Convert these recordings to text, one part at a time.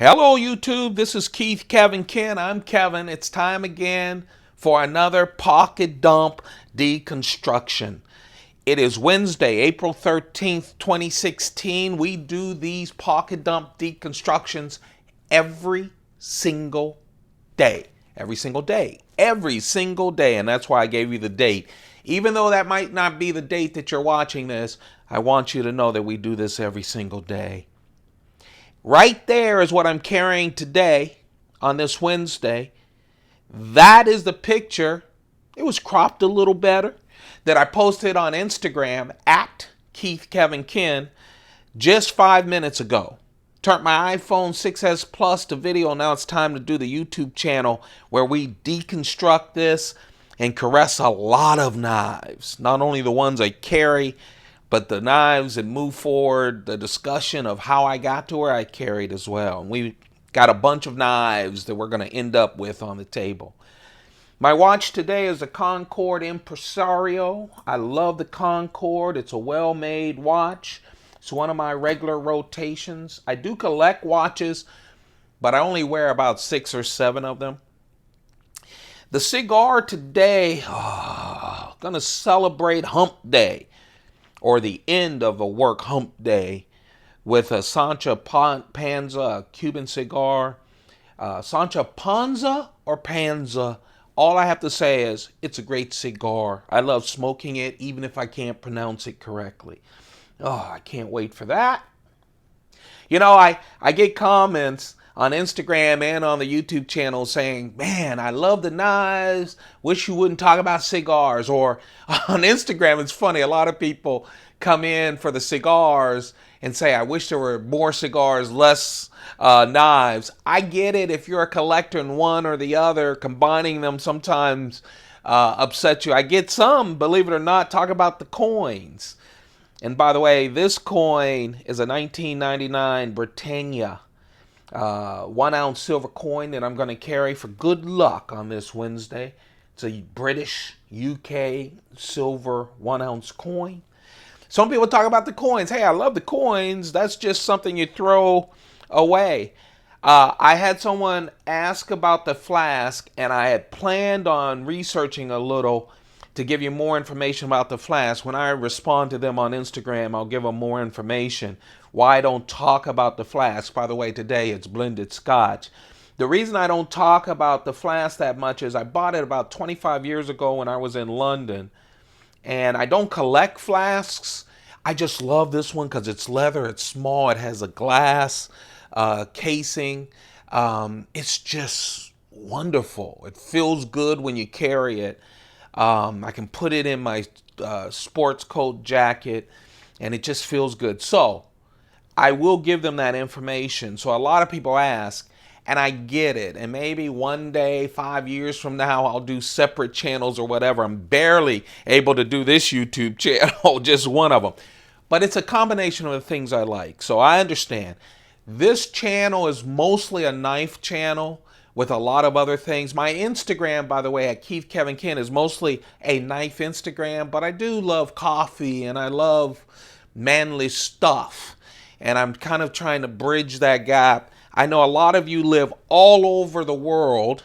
Hello, YouTube. This is Keith, Kevin, Ken. I'm Kevin. It's time again for another pocket dump deconstruction. It is Wednesday, April 13th, 2016. We do these pocket dump deconstructions every single day. Every single day. Every single day. And that's why I gave you the date. Even though that might not be the date that you're watching this, I want you to know that we do this every single day. Right there is what I'm carrying today on this Wednesday. That is the picture. It was cropped a little better that I posted on Instagram at Keith Kevin Ken just 5 minutes ago. Turned my iPhone 6S Plus to video. Now it's time to do the YouTube channel where we deconstruct this and caress a lot of knives. Not only the ones I carry, but the knives and move forward the discussion of how I got to where I carried as well. And we got a bunch of knives that we're going to end up with on the table. My watch today is a Concord Impresario. I love the Concord. It's a well-made watch. It's one of my regular rotations. I do collect watches, but I only wear about 6 or 7 of them. The cigar today, going to celebrate Hump Day, or the end of a work hump day, with a Sancha Panza, a Cuban cigar. Sancha Panza or Panza? All I have to say is it's a great cigar. I love smoking it, even if I can't pronounce it correctly. Oh, I can't wait for that. You know, I get comments on Instagram and on the YouTube channel saying, man, I love the knives. Wish you wouldn't talk about cigars. Or on Instagram, it's funny. A lot of people come in for the cigars and say, I wish there were more cigars, less knives. I get it. If you're a collector in one or the other, combining them sometimes upsets you. I get some, believe it or not, talk about the coins. And by the way, this coin is a 1999 Britannia 1 ounce silver coin that I'm going to carry for good luck on this Wednesday. It's a British UK silver 1 ounce coin. Some people talk about the coins. Hey, I love the coins. That's just something you throw away. I had someone ask about the flask, and I had planned on researching a little to give you more information about the flask. When I respond to them on Instagram, I'll give them more information. Why I don't talk about the flask. By the way, today it's blended scotch. The reason I don't talk about the flask that much is I bought it about 25 years ago when I was in London. And I don't collect flasks. I just love this one because it's leather, it's small, it has a glass casing. It's just wonderful. It feels good when you carry it. I can put it in my sports coat jacket, and it just feels good. So I will give them that information. So a lot of people ask, and I get it. And maybe one day, 5 years from now, I'll do separate channels or whatever. I'm barely able to do this YouTube channel, just one of them. But it's a combination of the things I like. So I understand. This channel is mostly a knife channel with a lot of other things. My Instagram, by the way, at Keith Kevin Ken, is mostly a knife Instagram, but I do love coffee and I love manly stuff. And I'm kind of trying to bridge that gap. I know a lot of you live all over the world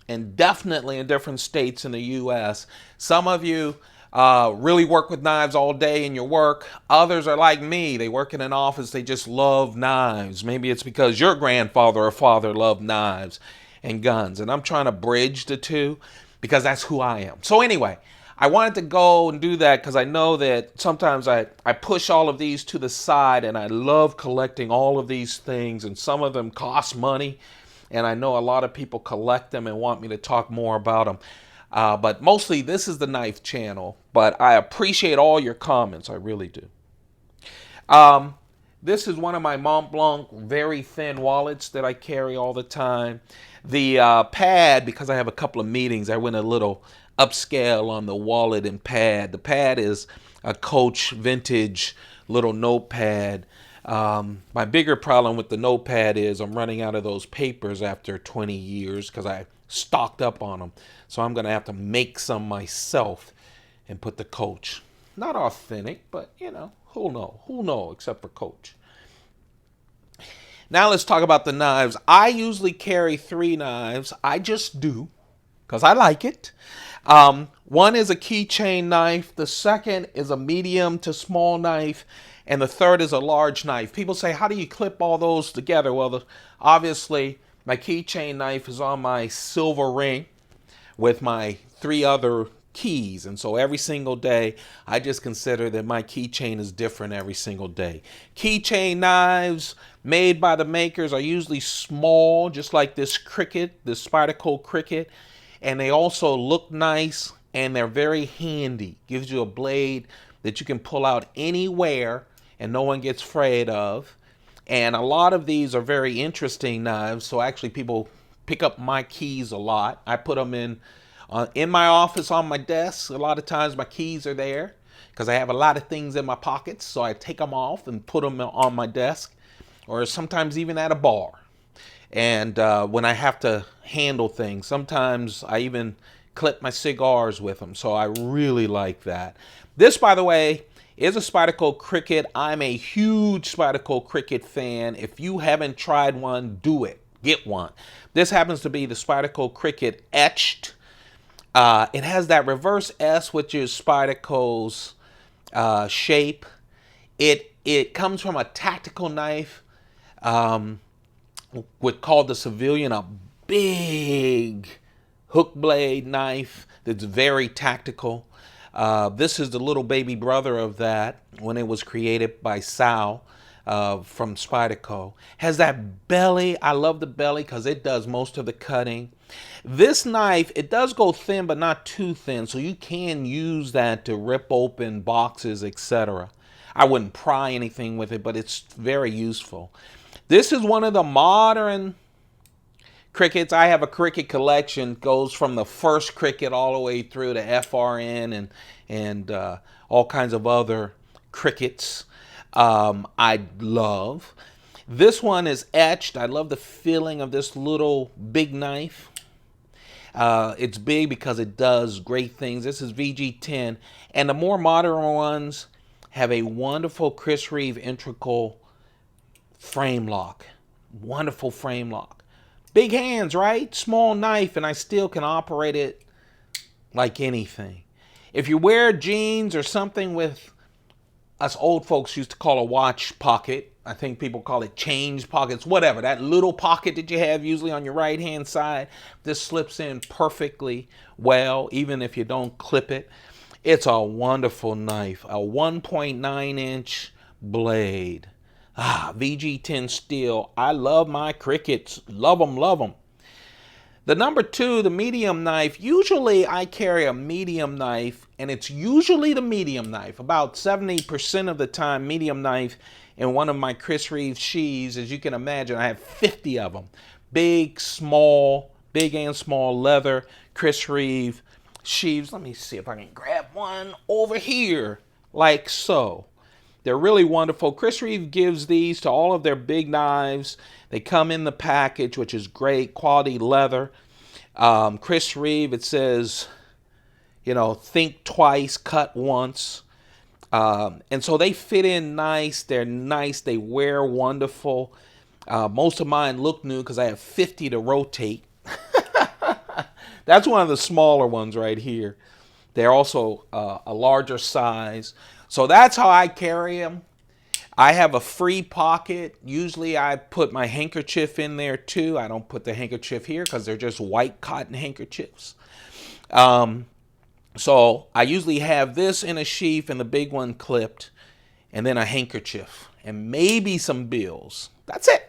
and definitely in different states in the U.S. Some of you really work with knives all day in your work. Others are like me. They work in an office. They just love knives. Maybe it's because your grandfather or father loved knives and guns. And I'm trying to bridge the two because that's who I am. So anyway, I wanted to go and do that because I know that sometimes I push all of these to the side, and I love collecting all of these things, and some of them cost money. And I know a lot of people collect them and want me to talk more about them. But mostly this is the knife channel. But I appreciate all your comments. I really do. This is one of my Mont Blanc very thin wallets that I carry all the time. The pad, because I have a couple of meetings, I went a little upscale on the wallet and pad. The pad is a Coach vintage little notepad. My bigger problem with the notepad is I'm running out of those papers after 20 years because I stocked up on them. So I'm going to have to make some myself and put the Coach. Not authentic, but you know, who'll know? Who'll know except for Coach? Now let's talk about the knives. I usually carry 3 knives. I just do because I like it. One is a keychain knife. The second is a medium to small knife. And the third is a large knife. People say, how do you clip all those together? Well, obviously, my keychain knife is on my silver ring with my 3 other keys. And so every single day, I just consider that my keychain is different every single day. Keychain knives made by the makers are usually small, just like this cricket, this Spyderco cricket. And they also look nice and they're very handy. Gives you a blade that you can pull out anywhere and no one gets afraid of. And a lot of these are very interesting knives. So actually people pick up my keys a lot. I put them in my office on my desk. A lot of times my keys are there because I have a lot of things in my pockets. So I take them off and put them on my desk, or sometimes even at a bar. And when I have to handle things, sometimes I even clip my cigars with them. So I really like that. This, by the way, is a Spyderco cricket. I'm a huge Spyderco cricket fan. If you haven't tried one, do it. Get one. This happens to be the Spyderco cricket etched. It has that reverse S, which is Spyderco's shape. It comes from a tactical knife, called the Civilian, a big hook blade knife that's very tactical. This is the little baby brother of that when it was created by Sal from Spyderco. Has that belly. I love the belly because it does most of the cutting. This knife, it does go thin, but not too thin, so you can use that to rip open boxes, etc. I wouldn't pry anything with it, but it's very useful. This is one of the modern crickets. I have a cricket collection, goes from the first cricket all the way through to FRN and all kinds of other crickets I love. This one is etched. I love the feeling of this little big knife. It's big because it does great things. This is VG10, and the more modern ones have a wonderful Chris Reeve integral frame lock. Wonderful frame lock. Big hands, right? Small knife, and I still can operate it like anything. If you wear jeans or something with, us old folks used to call a watch pocket. I think people call it change pockets, whatever. That little pocket that you have usually on your right-hand side, this slips in perfectly well, even if you don't clip it. It's a wonderful knife. A 1.9-inch blade. VG10 steel. I love my crickets. Love them, love them. The number 2, the medium knife. Usually I carry a medium knife, and it's usually the medium knife. About 70% of the time, medium knife in one of my Chris Reeve sheaths. As you can imagine, I have 50 of them. Big, small, big and small leather Chris Reeve sheaths. Let me see if I can grab one over here, like so. They're really wonderful. Chris Reeve gives these to all of their big knives. They come in the package, which is great, quality leather. Chris Reeve, it says, you know, think twice, cut once. And so they fit in nice. They're nice. They wear wonderful. Most of mine look new because I have 50 to rotate. That's one of the smaller ones right here. They're also a larger size. So that's how I carry them. I have a free pocket. Usually I put my handkerchief in there too. I don't put the handkerchief here because they're just white cotton handkerchiefs. So I usually have this in a sheath and the big one clipped, and then a handkerchief and maybe some bills. That's it.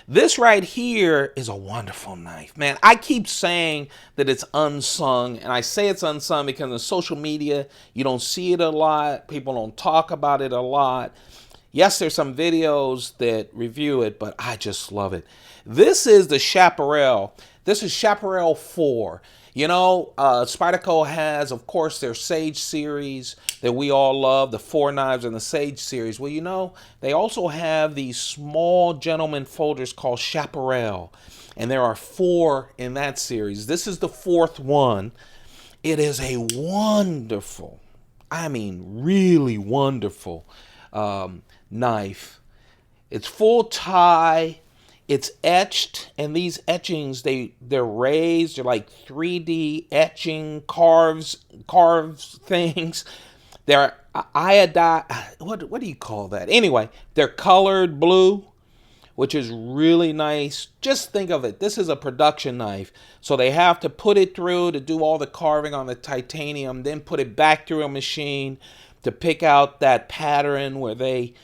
This right here is a wonderful knife, man. I keep saying that it's unsung, and I say it's unsung because on social media, you don't see it a lot. People don't talk about it a lot. Yes, there's some videos that review it, but I just love it. This is the Chaparral. This is Chaparral 4. You know, Spyderco has, of course, their Sage series that we all love, the 4 knives in the Sage series. Well, you know, they also have these small gentleman folders called Chaparral, and there are 4 in that series. This is the 4th one. It is a wonderful, I mean, really wonderful knife. It's full tie. It's etched, and these etchings they're raised. They're like 3D etching carves things. They're iodine. What do you call that? Anyway, they're colored blue, which is really nice. Just think of it. This is a production knife. So they have to put it through to do all the carving on the titanium, then put it back through a machine to pick out that pattern where they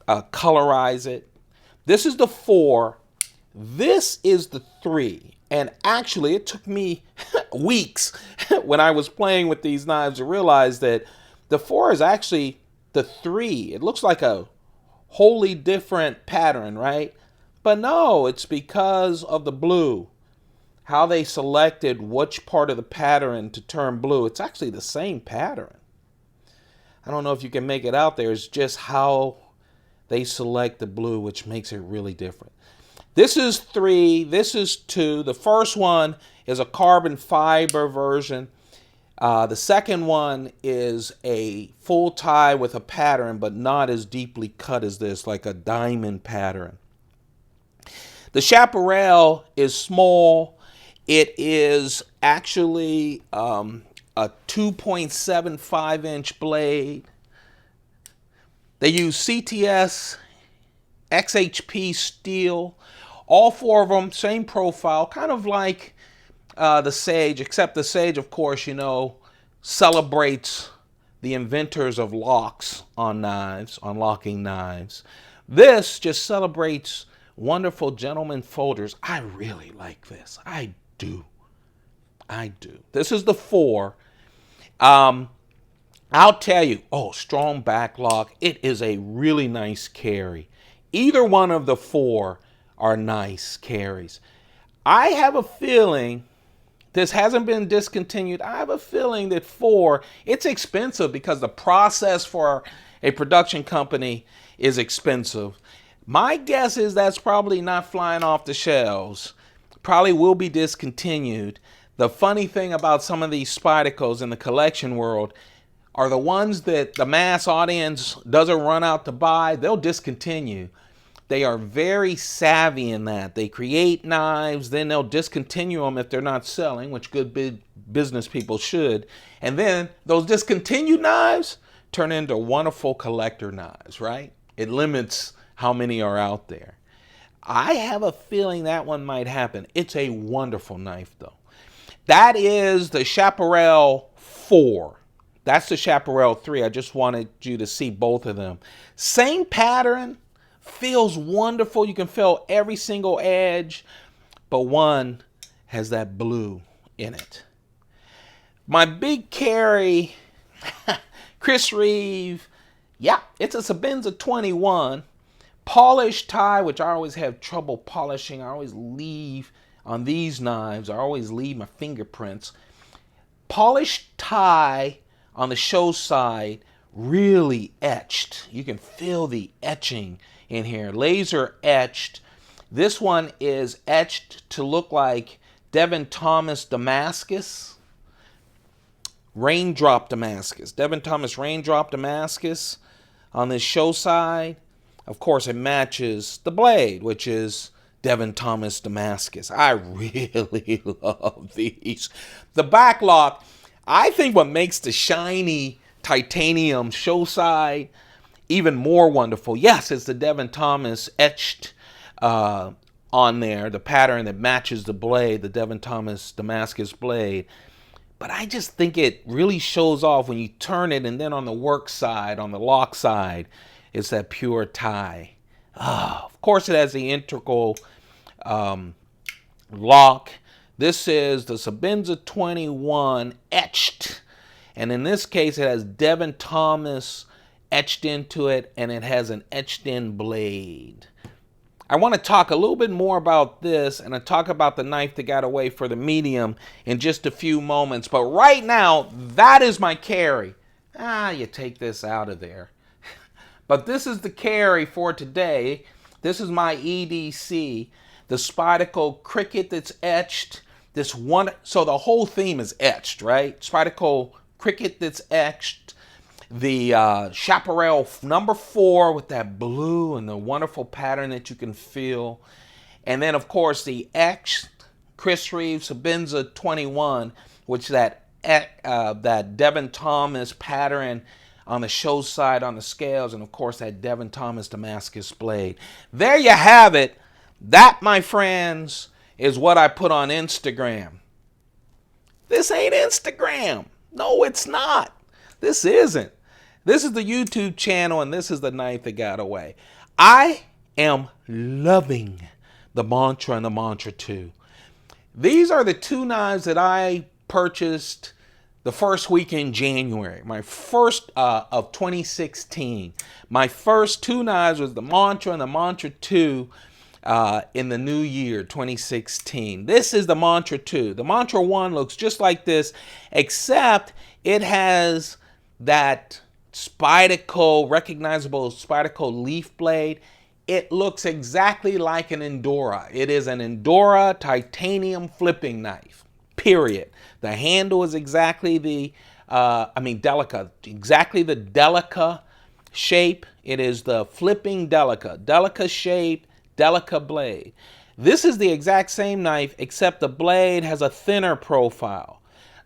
colorize it. This is the 4. This is the 3. And actually, it took me weeks when I was playing with these knives to realize that the 4 is actually the 3. It looks like a wholly different pattern, right? But no, it's because of the blue. How they selected which part of the pattern to turn blue. It's actually the same pattern. I don't know if you can make it out there. It's just how they select the blue, which makes it really different. This is 3. This is 2. The first one is a carbon fiber version. The second one is a full tie with a pattern, but not as deeply cut as this, like a diamond pattern. The Chaparral is small. It is actually a 2.75-inch blade. They use CTS XHP steel. All 4 of them, same profile, kind of like the Sage, except the Sage, of course, you know, celebrates the inventors of locks on knives, on locking knives. This just celebrates wonderful gentleman folders. I really like this. I do. This is the 4. I'll tell you, strong back lock. It is a really nice carry. Either one of the 4 are nice carries. I have a feeling this hasn't been discontinued. I have a feeling that 4, it's expensive because the process for a production company is expensive. My guess is that's probably not flying off the shelves. Probably will be discontinued. The funny thing about some of these Spydercos in the collection world are the ones that the mass audience doesn't run out to buy, they'll discontinue. They are very savvy in that. They create knives, then they'll discontinue them if they're not selling, which good big business people should. And then those discontinued knives turn into wonderful collector knives, right? It limits how many are out there. I have a feeling that one might happen. It's a wonderful knife, though. That is the Chaparral 4. That's the Chaparral 3. I just wanted you to see both of them. Same pattern. Feels wonderful. You can feel every single edge. But one has that blue in it. My big carry, Chris Reeve. Yeah, it's a Sebenzas 21. Polished tie, which I always have trouble polishing. I always leave on these knives. I always leave my fingerprints. Polished tie on the show side, really etched. You can feel the etching in here. Laser etched. This one is etched to look like Devin Thomas Damascus. Raindrop Damascus. Devin Thomas Raindrop Damascus on this show side. Of course, it matches the blade, which is Devin Thomas Damascus. I really love these. The backlock, I think what makes the shiny titanium show side even more wonderful. Yes, it's the Devin Thomas etched on there, the pattern that matches the blade, the Devin Thomas Damascus blade. But I just think it really shows off when you turn it, and then on the work side, on the lock side, it's that pure tie. Of course, it has the integral lock. This is the Sebenzas 21 etched. And in this case, it has Devin Thomas etched into it, and it has an etched in blade. I want to talk a little bit more about this, and I talk about the knife that got away for the medium in just a few moments. But right now, that is my carry. You take this out of there. But this is the carry for today. This is my EDC, the Spyderco Cricket that's etched. This one, so the whole theme is etched, right? Spyderco Cricket that's etched. The Chaparral #4 with that blue and the wonderful pattern that you can feel. And then, of course, the X Chris Reeve Sebenzas 21, which that Devin Thomas pattern on the show side on the scales, and of course that Devin Thomas Damascus blade. There you have it. That, my friends, is what I put on Instagram. This ain't Instagram. No, it's not. This isn't. This is the YouTube channel, and this is the knife that got away. I am loving the Mantra and the Mantra 2. These are the two knives that I purchased the first week in January. My first of 2016. My first two knives was the Mantra and the Mantra 2 in the new year, 2016. This is the Mantra 2. The Mantra 1 looks just like this, except it has that Spyderco, recognizable Spyderco leaf blade. It looks exactly like an Endura. It is an Endura titanium flipping knife, period. The handle is exactly the, Delica, exactly the Delica shape. It is the flipping Delica shape, Delica blade. This is the exact same knife, except the blade has a thinner profile.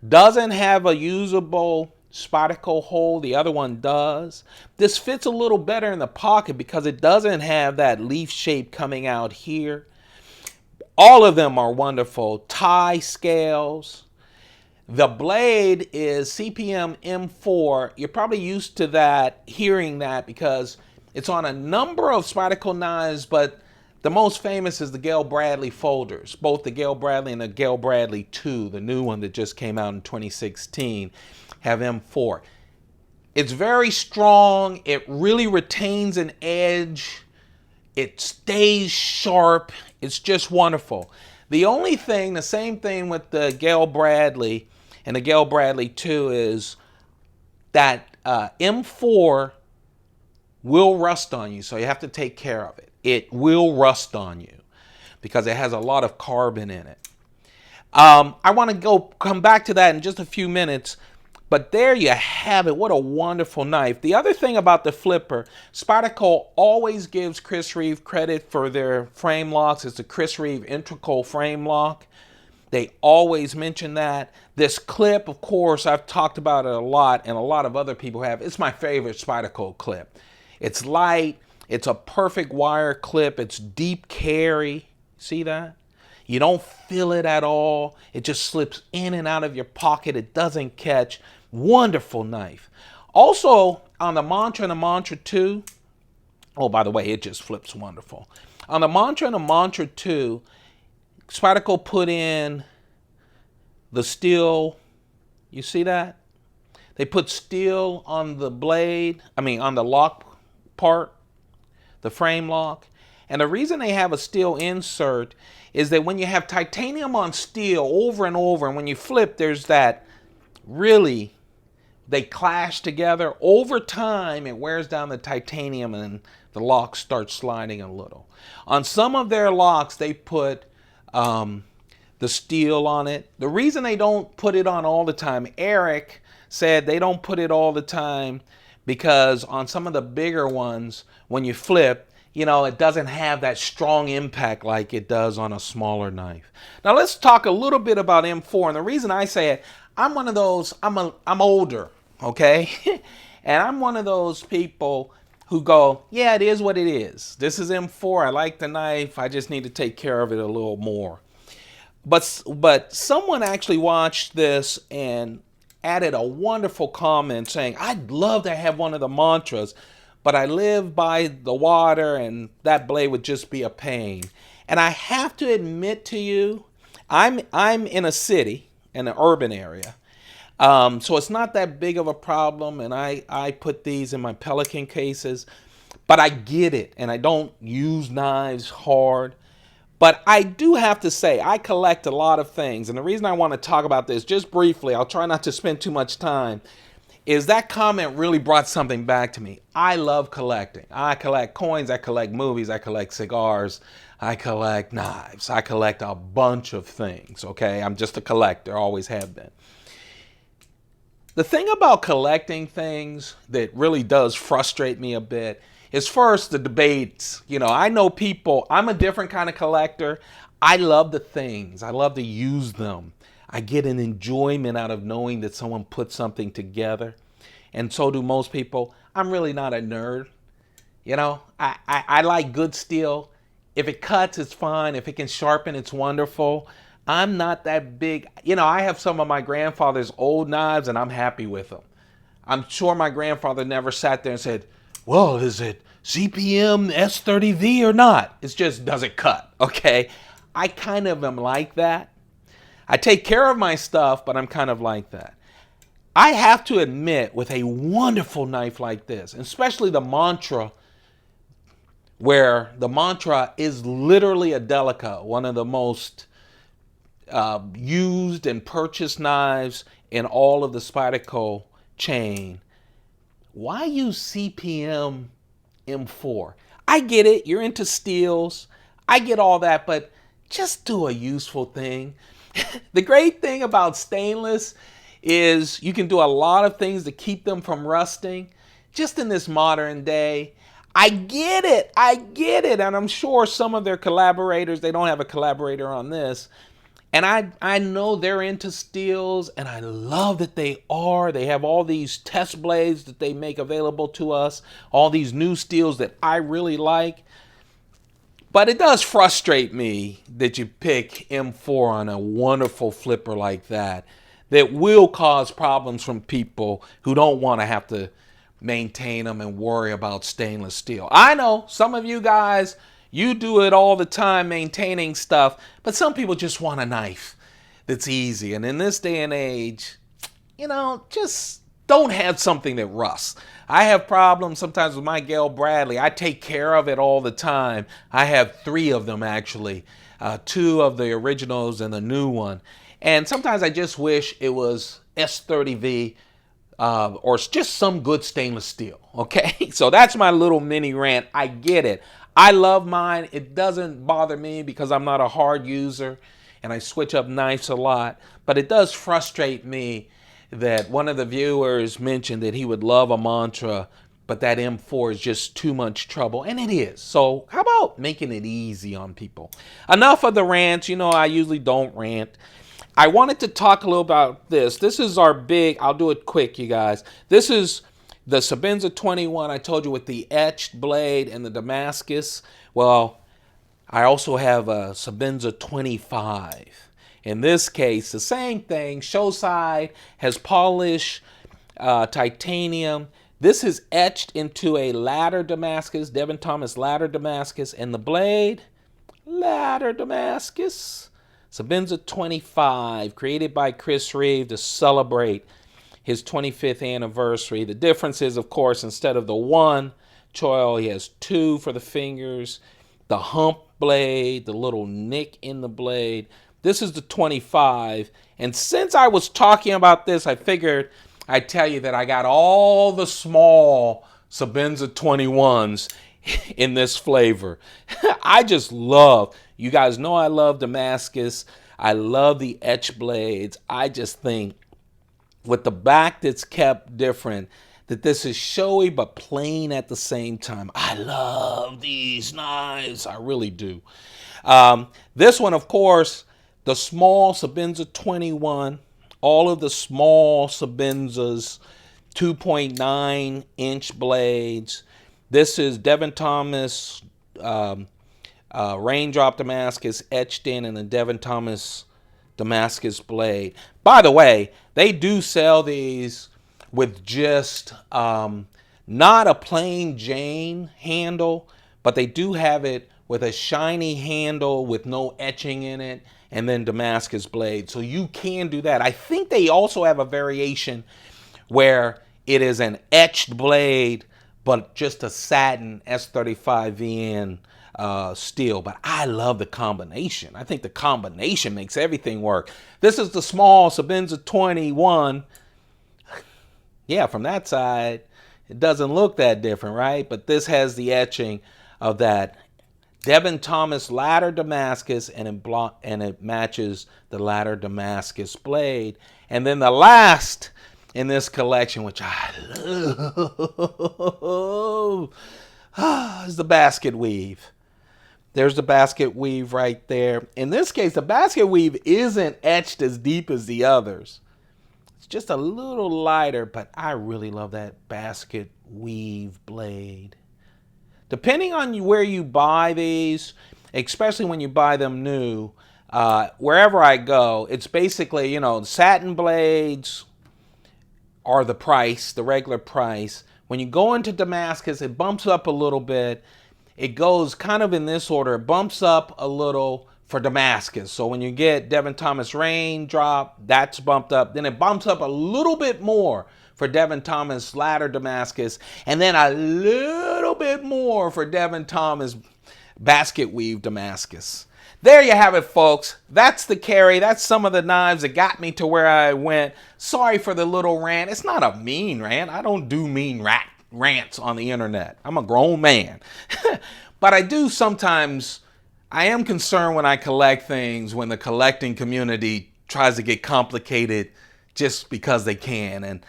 Doesn't have a usable Spyderco hole. The other one does. This fits a little better in the pocket because it doesn't have that leaf shape coming out here. All of them are wonderful. Tie scales. The blade is CPM M4. You're probably used to that, hearing that, because it's on a number of Spyderco knives, but the most famous is the Gail Bradley folders. Both the Gail Bradley and the Gail Bradley 2, the new one that just came out in 2016, have M4. It's very strong. It really retains an edge. It stays sharp. It's just wonderful. The only thing, the same thing with the Gail Bradley and the Gail Bradley 2, is that M4 will rust on you, so you have to take care of it. It will rust on you because it has a lot of carbon in it. I want to come back to that in just a few minutes, but there you have it. What a wonderful knife. The other thing about the flipper, Spyderco always gives Chris Reeve credit for their frame locks. It's the Chris Reeve integral frame lock. They always mention that. This clip, of course, I've talked about it a lot, and a lot of other people have. It's my favorite Spyderco clip. It's light. It's a perfect wire clip. It's deep carry. See that? You don't feel it at all. It just slips in and out of your pocket. It doesn't catch. Wonderful knife. Also, on the Mantra and the Mantra 2, oh, by the way, it just flips wonderful. On the Mantra and the Mantra 2, Spyderco put in the steel. You see that? They put steel on the blade, on the lock part, the frame lock. And the reason they have a steel insert is that when you have titanium on steel over and over, and when you flip, there's that really, they clash together. Over time, it wears down the titanium and the lock starts sliding a little. On some of their locks, they put the steel on it. The reason they don't put it on all the time, Eric said they don't put it all the time because on some of the bigger ones, when you flip, it doesn't have that strong impact like it does on a smaller knife. Now let's talk a little bit about M4. And the reason I say it, I'm one of those, I'm older, okay? And I'm one of those people who go, yeah, it is what it is. This is M4. I like the knife. I just need to take care of it a little more. But someone actually watched this and added a wonderful comment saying, I'd love to have one of the Mantras, but I live by the water and that blade would just be a pain. And I have to admit to you, I'm in a city, in an urban area. So it's not that big of a problem, and I put these in my Pelican cases, but I get it, and I don't use knives hard. But I do have to say, I collect a lot of things, and the reason I want to talk about this just briefly, I'll try not to spend too much time, is that comment really brought something back to me. I love collecting. I collect coins, I collect movies, I collect cigars, I collect knives, I collect a bunch of things, okay? I'm just a collector, always have been. The thing about collecting things that really does frustrate me a bit is first the debates. I know people, I'm a different kind of collector. I love the things, I love to use them. I get an enjoyment out of knowing that someone put something together. And so do most people. I'm really not a nerd. I like good steel. If it cuts, it's fine. If it can sharpen, it's wonderful. I'm not that big. I have some of my grandfather's old knives and I'm happy with them. I'm sure my grandfather never sat there and said, well, is it CPM S30V or not? It's just, does it cut? Okay. I kind of am like that. I take care of my stuff, but I'm kind of like that. I have to admit, with a wonderful knife like this, especially the Mantra, where the Mantra is literally a Delica, one of the most used and purchased knives in all of the Spyderco chain. Why use CPM M4? I get it, you're into steels, I get all that, but just do a useful thing. The great thing about stainless is you can do a lot of things to keep them from rusting. Just in this modern day, I get it, and I'm sure some of their collaborators, they don't have a collaborator on this, and I know they're into steels, and I love that they are. They have all these test blades that they make available to us, all these new steels that I really like. But it does frustrate me that you pick M4 on a wonderful flipper like that will cause problems from people who don't want to have to maintain them and worry about stainless steel. I know some of you guys, you do it all the time maintaining stuff, but some people just want a knife that's easy. And in this day and age, just don't have something that rusts. I have problems sometimes with my Gail Bradley. I take care of it all the time. I have 3 of them actually, 2 of the originals and the new one. And sometimes I just wish it was S30V or just some good stainless steel, okay? So that's my little mini rant. I get it. I love mine. It doesn't bother me because I'm not a hard user and I switch up knives a lot. But it does frustrate me that one of the viewers mentioned that he would love a Mantra, but that M4 is just too much trouble, and it is. So how about making it easy on people? Enough of the rants. I usually don't rant. I wanted to talk a little about this. This is our big, I'll do it quick, you guys. This is the Sebenzas 21, I told you, with the etched blade and the Damascus. Well, I also have a Sebenzas 25. In this case, the same thing. Show side has polished titanium. This is etched into a ladder Damascus, Devin Thomas ladder Damascus, and the blade, ladder Damascus. Sebenzas 25, created by Chris Reeve to celebrate his 25th anniversary. The difference is, of course, instead of the 1 choil, he has 2 for the fingers, the hump blade, the little nick in the blade. This is the 25, and since I was talking about this, I figured I'd tell you that I got all the small Sebenzas 21s in this flavor. I just love, you guys know I love Damascus. I love the etch blades. I just think with the back that's kept different, that this is showy but plain at the same time. I love these knives. I really do. This one, of course, the small Sebenzas 21, all of the small Sebenzas 2.9 inch blades. This is Devin Thomas raindrop Damascus etched in the Devin Thomas Damascus blade. By the way, they do sell these with just not a plain Jane handle, but they do have it with a shiny handle with no etching in it, and then Damascus blade. So you can do that. I think they also have a variation where it is an etched blade, but just a satin S35VN steel. But I love the combination. I think the combination makes everything work. This is the small Sebenzas 21. Yeah, from that side, it doesn't look that different, right? But this has the etching of that Devin Thomas ladder Damascus, and it matches the ladder Damascus blade. And then the last in this collection, which I love, is the basket weave. There's the basket weave right there. In this case, the basket weave isn't etched as deep as the others. It's just a little lighter, but I really love that basket weave blade. Depending on where you buy these, especially when you buy them new, wherever I go, it's basically, you know, satin blades are the price, the regular price. When you go into Damascus, it bumps up a little bit. It goes kind of in this order. It bumps up a little for Damascus. So when you get Devin Thomas Raindrop, that's bumped up. Then it bumps up a little bit more for Devin Thomas Ladder Damascus. And then a little bit more for Devin Thomas Basket Weave Damascus. There you have it, folks. That's the carry. That's some of the knives that got me to where I went. Sorry for the little rant. It's not a mean rant. I don't do mean rants on the internet. I'm a grown man. But I do sometimes, I am concerned when I collect things, when the collecting community tries to get complicated just because they can. And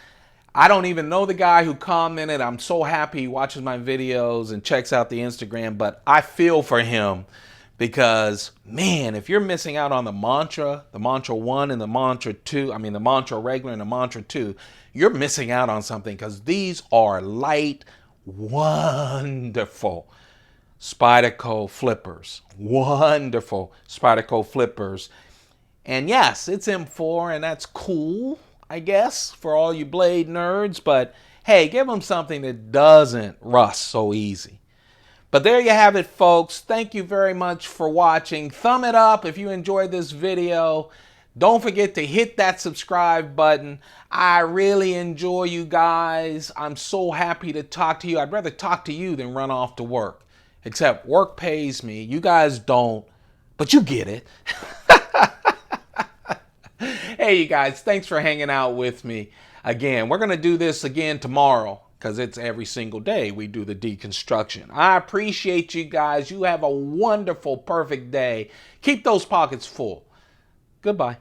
I don't even know the guy who commented. I'm so happy he watches my videos and checks out the Instagram, but I feel for him because, man, if you're missing out on the Mantra 1 and the Mantra 2, I mean the Mantra regular and the Mantra 2, you're missing out on something because these are light, wonderful Spyderco flippers. Wonderful Spyderco flippers. And yes, it's M4 and that's cool, I guess, for all you blade nerds, but hey, give them something that doesn't rust so easy. But there you have it, folks. Thank you very much for watching. Thumb it up if you enjoyed this video. Don't forget to hit that subscribe button. I really enjoy you guys. I'm so happy to talk to you. I'd rather talk to you than run off to work. Except work pays me. You guys don't, but you get it. Hey, you guys, thanks for hanging out with me. Again, we're going to do this again tomorrow because it's every single day we do the deconstruction. I appreciate you guys. You have a wonderful, perfect day. Keep those pockets full. Goodbye.